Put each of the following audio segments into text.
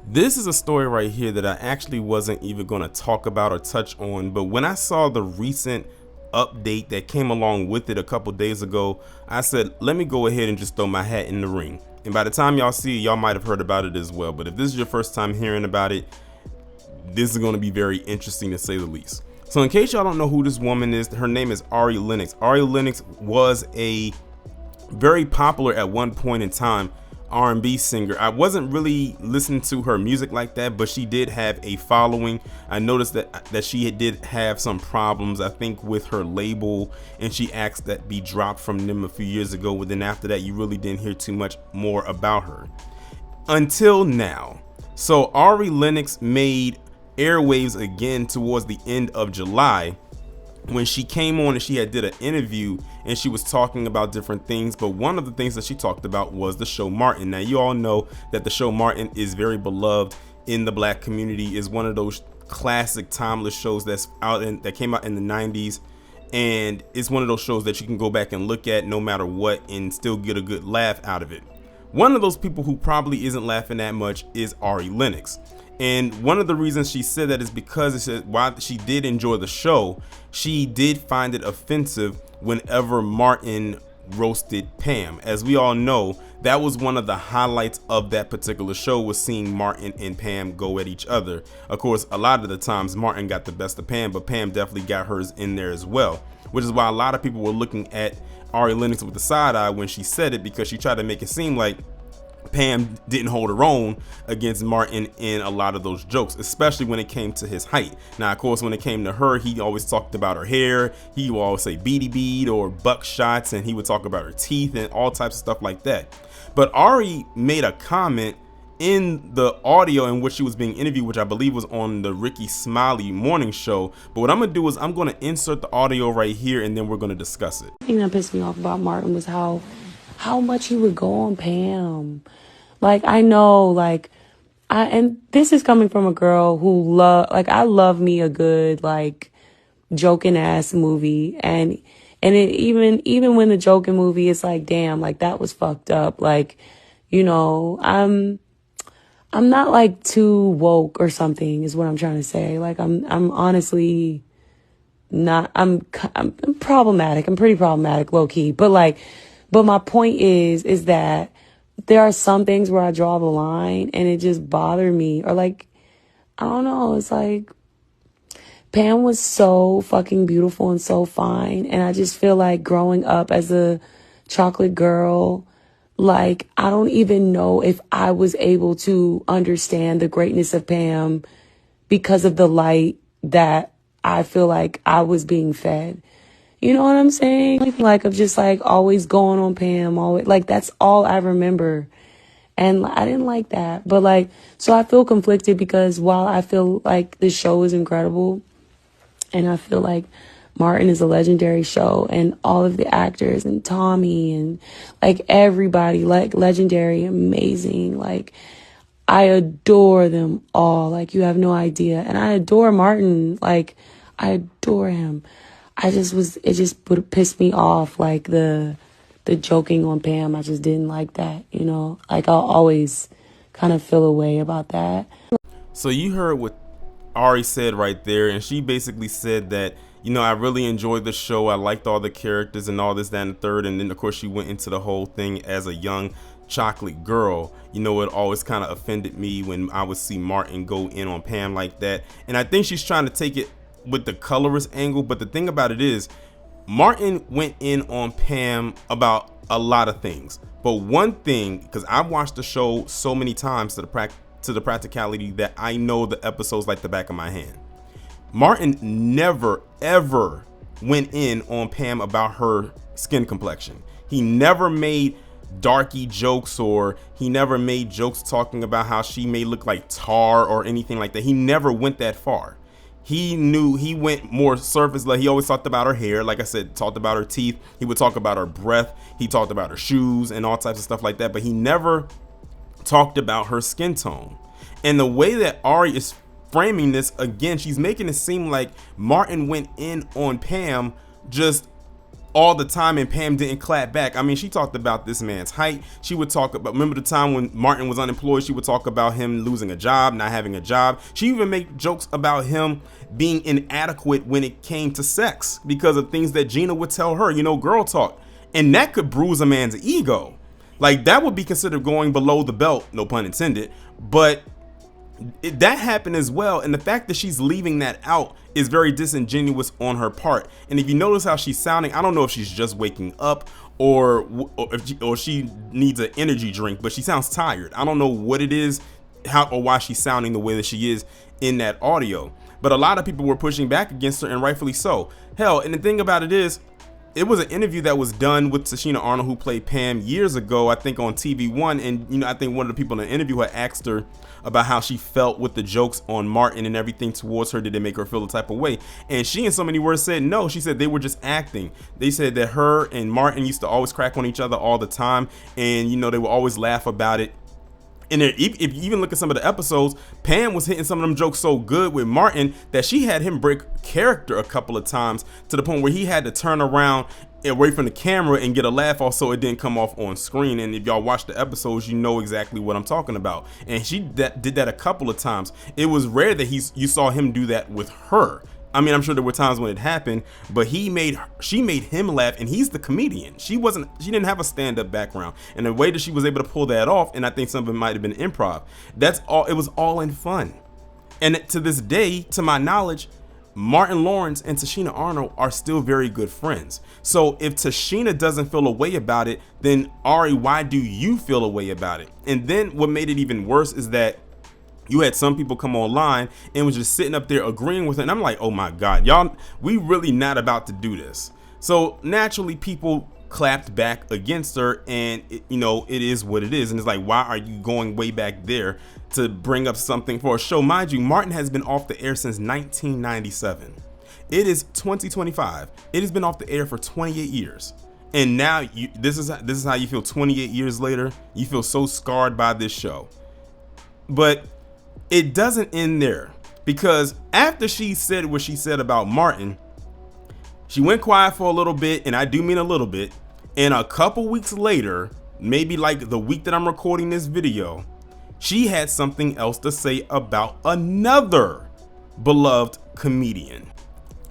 This is a story right here that I actually wasn't even going to talk about or touch on, but when I saw the recent update that came along with it a couple days ago, I said, let me go ahead and just throw my hat in the ring. And by the time y'all see it, y'all might have heard about it as well. But if this is your first time hearing about it, this is going to be very interesting to say the least. So in case y'all don't know who this woman is, her name is Ari Lennox. Ari Lennox was a very popular at one point in time R&B singer. I wasn't really listening to her music like that, but she did have a following. I noticed that she did have some problems, I think, with her label, and she asked that be dropped from them a few years ago. But then after that, you really didn't hear too much more about her until now. So Ari Lennox made airwaves again towards the end of July, when she came on and she had did an interview and she was talking about different things. But one of the things that she talked about was the show Martin. Now, you all know that the show Martin is very beloved in the black community, is one of those classic timeless shows that came out in the 90s, and it's one of those shows that you can go back and look at no matter what and still get a good laugh out of it. One of those people who probably isn't laughing that much is Ari Lennox. And one of the reasons she said that is because while she did enjoy the show, she did find it offensive whenever Martin roasted Pam. As we all know, that was one of the highlights of that particular show, was seeing Martin and Pam go at each other. Of course, a lot of the times Martin got the best of Pam, but Pam definitely got hers in there as well, which is why a lot of people were looking at Ari Lennox with the side eye when she said it, because she tried to make it seem like Pam didn't hold her own against Martin in a lot of those jokes, especially when it came to his height. Now, of course, when it came to her, he always talked about her hair. He would always say beady bead or buckshots, and he would talk about her teeth and all types of stuff like that. But Ari made a comment in the audio in which she was being interviewed, which I believe was on the Ricky Smiley morning show. But what I'm gonna do is I'm gonna insert the audio right here, and then we're gonna discuss it. The thing that pissed me off about Martin was how much he would go on Pam. Like, I know, like, and this is coming from a girl who I love me a good, like, joking ass movie. And even when the joking movie is like, damn, like, that was fucked up. Like, I'm not like too woke or something is what I'm trying to say. Like, I'm honestly not, I'm problematic. I'm pretty problematic, low key. But my point is that there are some things where I draw the line and it just bothered me. Or like, I don't know, it's like Pam was so fucking beautiful and so fine. And I just feel like growing up as a chocolate girl, like, I don't even know if I was able to understand the greatness of Pam because of the light that I feel like I was being fed. You know what I'm saying? Like, of just like always going on Pam, always, like, that's all I remember. And I didn't like that. But like, so I feel conflicted, because while I feel like this show is incredible and I feel like Martin is a legendary show, and all of the actors and Tommy and like everybody, like, legendary, amazing, like, I adore them all. Like, you have no idea. And I adore Martin. Like, I adore him. It just would piss me off, like the joking on Pam. I just didn't like that, like, I'll always kind of feel a way about that. So you heard what Ari said right there, and she basically said that, I really enjoyed the show. I liked all the characters and all this, that, and the third. And then, of course, she went into the whole thing as a young chocolate girl. It always kind of offended me when I would see Martin go in on Pam like that. And I think she's trying to take it with the colorist angle. But the thing about it is, Martin went in on Pam about a lot of things. But one thing, because I've watched the show so many times to the practicality that I know the episodes like the back of my hand, Martin never ever went in on Pam about her skin complexion. He never made darky jokes, or he never made jokes talking about how she may look like tar or anything like that. He never went that far. He went more surface level. He always talked about her hair, like I said, talked about her teeth. He would talk about her breath. He talked about her shoes and all types of stuff like that. But he never talked about her skin tone. And the way that Ari is framing this, again, she's making it seem like Martin went in on Pam just all the time, and Pam didn't clap back. I mean, she talked about this man's height. She would talk about, remember the time when Martin was unemployed, she would talk about him losing a job, not having a job. She even made jokes about him being inadequate when it came to sex because of things that Gina would tell her, girl talk. And that could bruise a man's ego. Like, that would be considered going below the belt, no pun intended. But that happened as well, and the fact that she's leaving that out is very disingenuous on her part. And if you notice how she's sounding, I don't know if she's just waking up or she needs an energy drink, but she sounds tired. I don't know what it is, how or why she's sounding the way that she is in that audio. But a lot of people were pushing back against her, and rightfully so. Hell, and the thing about it is, it was an interview that was done with Tichina Arnold, who played Pam years ago, I think on TV1. And, I think one of the people in the interview had asked her about how she felt with the jokes on Martin and everything towards her. Did they make her feel the type of way? And she, in so many words, said no. She said they were just acting. They said that her and Martin used to always crack on each other all the time. And, they would always laugh about it. And if you even look at some of the episodes, Pam was hitting some of them jokes so good with Martin that she had him break character a couple of times to the point where he had to turn around away from the camera and get a laugh off so it didn't come off on screen. And if y'all watch the episodes, you know exactly what I'm talking about. And she did that a couple of times. It was rare that you saw him do that with her. I mean, I'm sure there were times when it happened, but she made him laugh, and he's the comedian. She didn't have a stand-up background, and the way that she was able to pull that off, and I think some of it might have been improv. It was all in fun. And to this day, to my knowledge, Martin Lawrence and Tichina Arnold are still very good friends. So if Tichina doesn't feel a way about it, then Ari, why do you feel a way about it? And then what made it even worse is that you had some people come online and was just sitting up there agreeing with it. And I'm like, oh my God, y'all, we really not about to do this. So naturally people clapped back against her, and it is what it is. And it's like, why are you going way back there to bring up something for a show? Mind you, Martin has been off the air since 1997. It is 2025. It has been off the air for 28 years. And now this is how you feel 28 years later. You feel so scarred by this show. But it doesn't end there, because after she said what she said about Martin, she went quiet for a little bit, and I do mean a little bit. And a couple weeks later, maybe like the week that I'm recording this video, she had something else to say about another beloved comedian.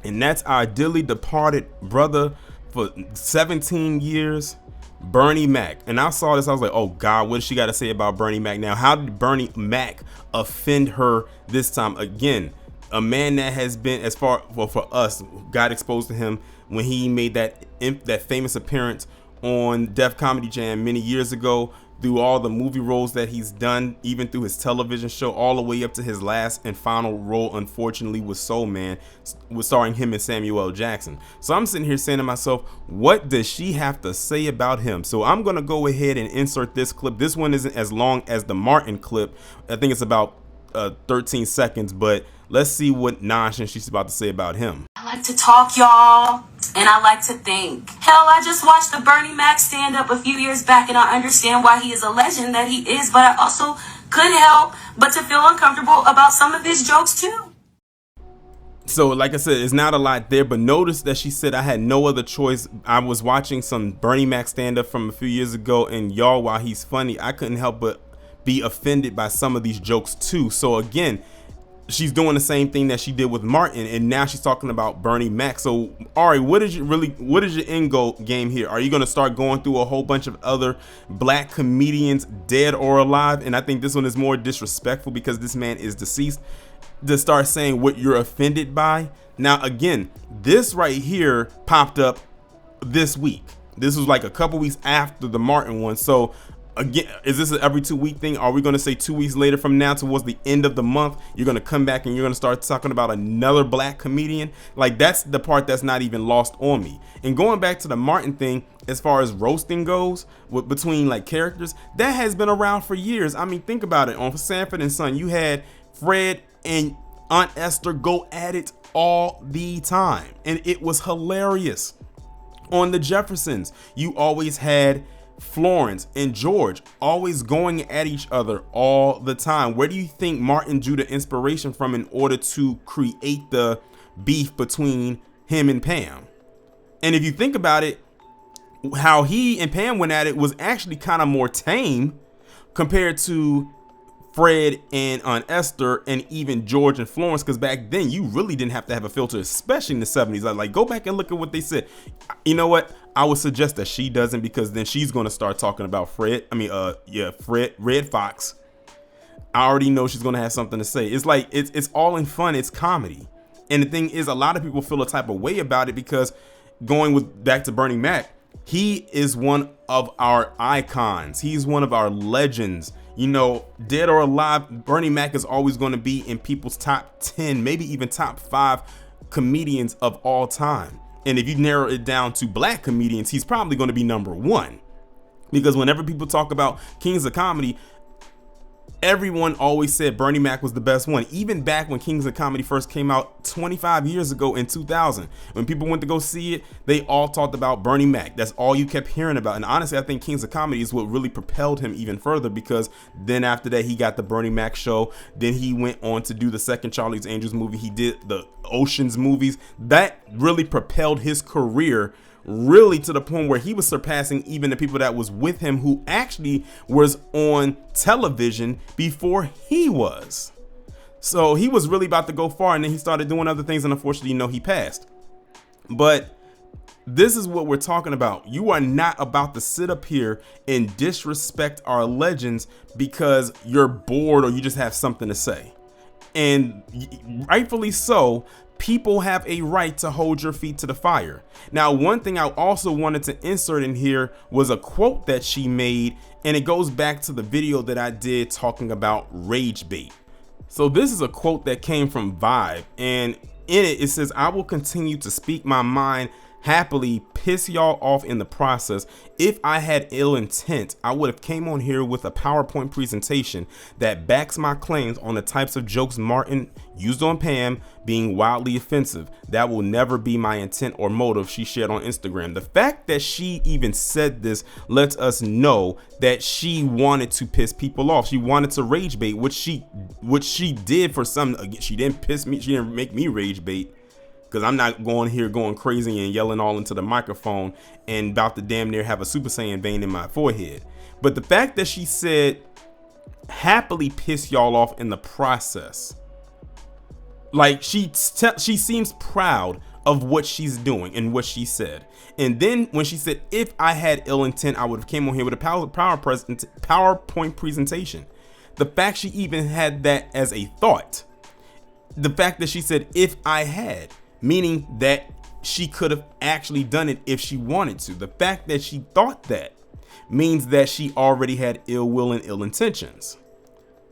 And that's our dearly departed brother for 17 years, Bernie Mac. And I saw this, I was like, oh God, what does she got to say about Bernie Mac now? How did Bernie Mac offend her this time? Again, a man that has been, as far, well, for us, got exposed to him when he made that famous appearance on Def Comedy Jam many years ago, through all the movie roles that he's done, even through his television show, all the way up to his last and final role, unfortunately, was Soul Man, was starring him and Samuel L. Jackson. So I'm sitting here saying to myself, what does she have to say about him? So I'm going to go ahead and insert this clip. This one isn't as long as the Martin clip. I think it's about 13 seconds, but let's see what nonsense she's about to say about him. I like to talk, y'all, and I like to think. Hell, I just watched the Bernie Mac stand-up a few years back, and I understand why he is a legend that he is, but I also couldn't help but to feel uncomfortable about some of his jokes, too. So, like I said, it's not a lot there, but notice that she said, I had no other choice. I was watching some Bernie Mac stand-up from a few years ago, and y'all, while he's funny, I couldn't help but be offended by some of these jokes, too. So, again, she's doing the same thing that she did with Martin, and now she's talking about Bernie Mac. So Ari, what is your end goal game here? Are you going to start going through a whole bunch of other black comedians, dead or alive? And I think this one is more disrespectful because this man is deceased, to start saying what you're offended by. Now again, this right here popped up this week. This was like a couple weeks after the Martin one. So again, is this an every 2 week thing? Are we going to say 2 weeks later from now towards the end of the month, you're going to come back and you're going to start talking about another black comedian? Like, that's the part that's not even lost on me. And going back to the Martin thing, as far as roasting goes between like characters, that has been around for years. I mean, think about it. On Sanford and Son, you had Fred and Aunt Esther go at it all the time, and it was hilarious. On the Jeffersons, you always had Florence and George always going at each other all the time. Where do you think Martin drew the inspiration from in order to create the beef between him and Pam? And if you think about it, how he and Pam went at it was actually kind of more tame compared to Fred and Aunt Esther and even George and Florence, because back then you really didn't have to have a filter, especially in the 70s. Like, go back and look at what they said. You know what? I would suggest that she doesn't, because then she's going to start talking about Fred, Red Fox. I already know she's going to have something to say. It's like, it's all in fun. It's comedy. And the thing is, a lot of people feel a type of way about it because going back to Bernie Mac, he is one of our icons. He's one of our legends. You know, dead or alive, Bernie Mac is always going to be in people's top 10, maybe even top 5 comedians of all time. And if you narrow it down to black comedians, he's probably going to be number 1. Because whenever people talk about kings of comedy, everyone always said Bernie Mac was the best one. Even back when Kings of Comedy first came out 25 years ago in 2000, when people went to go see it, they all talked about Bernie Mac. That's all you kept hearing about. And honestly, I think Kings of Comedy is what really propelled him even further, because then after that, he got the Bernie Mac show. Then he went on to do the second Charlie's Angels movie. He did the Oceans movies. That really propelled his career, really to the point where he was surpassing even the people that was with him, who actually was on television before he was. So he was really about to go far, and then he started doing other things, and unfortunately, he passed. But this is what we're talking about. You are not about to sit up here and disrespect our legends because you're bored or you just have something to say. And rightfully so, people have a right to hold your feet to the fire. Now, one thing I also wanted to insert in here was a quote that she made, and it goes back to the video that I did talking about Ragebait. So this is a quote that came from Vibe, and in it says, "I will continue to speak my mind happily, piss y'all off in the process. If I had ill intent, I would have came on here with a PowerPoint presentation that backs my claims on the types of jokes Martin used on Pam being wildly offensive. That will never be my intent or motive," she shared on Instagram. The fact that she even said this lets us know that she wanted to piss people off. She wanted to rage bait, which she did for some. She didn't piss me. She didn't make me rage bait, because I'm not going here going crazy and yelling all into the microphone and about to damn near have a Super Saiyan vein in my forehead. But the fact that she said, happily piss y'all off in the process, like she seems proud of what she's doing and what she said. And then when she said, if I had ill intent, I would have came on here with a PowerPoint presentation. The fact she even had that as a thought, the fact that she said, if I had, meaning that she could have actually done it if she wanted to. The fact that she thought that means that she already had ill will and ill intentions.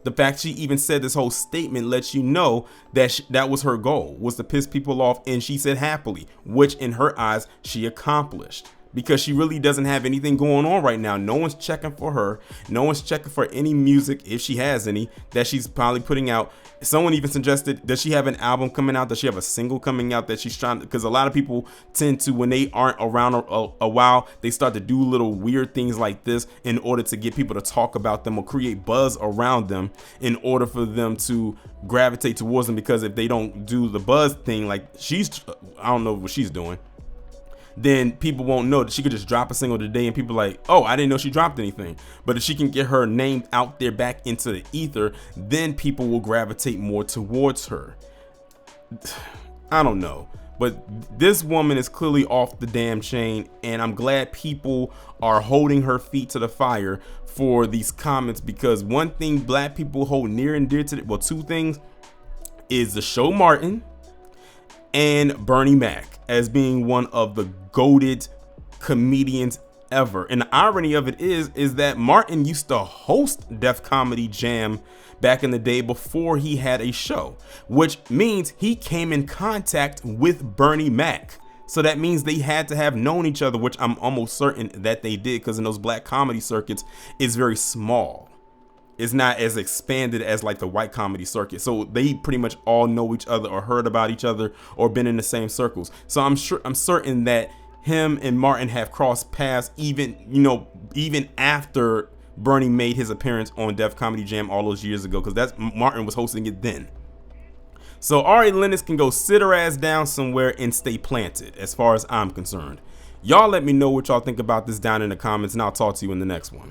The fact she even said this whole statement lets you know that that was her goal, was to piss people off, and she said happily, which in her eyes she accomplished. Because she really doesn't have anything going on right now. No one's checking for her. No one's checking for any music, if she has any, that she's probably putting out. Someone even suggested, does she have an album coming out? Does she have a single coming out that she's trying to, because a lot of people tend to, when they aren't around a while, they start to do little weird things like this in order to get people to talk about them or create buzz around them in order for them to gravitate towards them. Because if they don't do the buzz thing, like I don't know what she's doing, then people won't know that she could just drop a single today and people are like, oh, I didn't know she dropped anything. But if she can get her name out there back into the ether, then people will gravitate more towards her. I don't know, but this woman is clearly off the damn chain, and I'm glad people are holding her feet to the fire for these comments, because one thing black people hold near and dear to, well, two things, is the show Martin and Bernie Mac as being one of the goated comedians ever. And the irony of it is that Martin used to host Def Comedy Jam back in the day before he had a show, which means he came in contact with Bernie Mac. So that means they had to have known each other, which I'm almost certain that they did, because in those black comedy circuits, it's very small. It's not as expanded as like the white comedy circuit. So they pretty much all know each other or heard about each other or been in the same circles. So I'm certain that him and Martin have crossed paths even after Bernie made his appearance on Def Comedy Jam all those years ago, because Martin was hosting it then. So Ari Lennox can go sit her ass down somewhere and stay planted, as far as I'm concerned. Y'all let me know what y'all think about this down in the comments, and I'll talk to you in the next one.